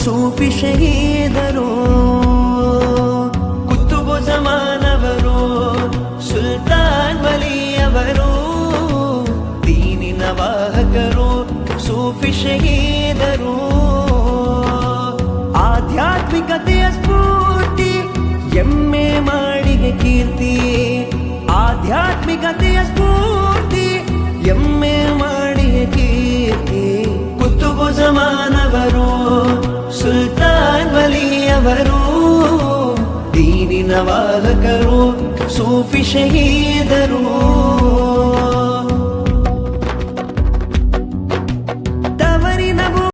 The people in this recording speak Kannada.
ಸೂಫಿ ಶಹೀದರು, ಕುತುಬು ಜಮಾನವರು, ಸುಲ್ತಾನ್ ವಲಿಯವರು, ದೀನಿನ ವಾಹಕರು, ಸೂಫಿ ಶಹೀದರು. ಆಧ್ಯಾತ್ಮಿಕತೆಯ ಸ್ಫೂರ್ತಿ, ಎಮ್ಮೆ ಮಾಡಿಗೆ ಕೀರ್ತಿ. ಆಧ್ಯಾತ್ಮಿಕತೆಯ ಸ್ಫೂರ್ತಿ, ಎಮ್ಮೆ ಮಾಡಿಗೆ ಕೀರ್ತಿ. ಕುತುಬು ಜಮಾನವರು, ಸುಲ್ತಾನ್ ವಲಿಯವರು, ದೀನಿನ ವಾಹಕರು, ಸೂಫಿ ಶಹೀದರು.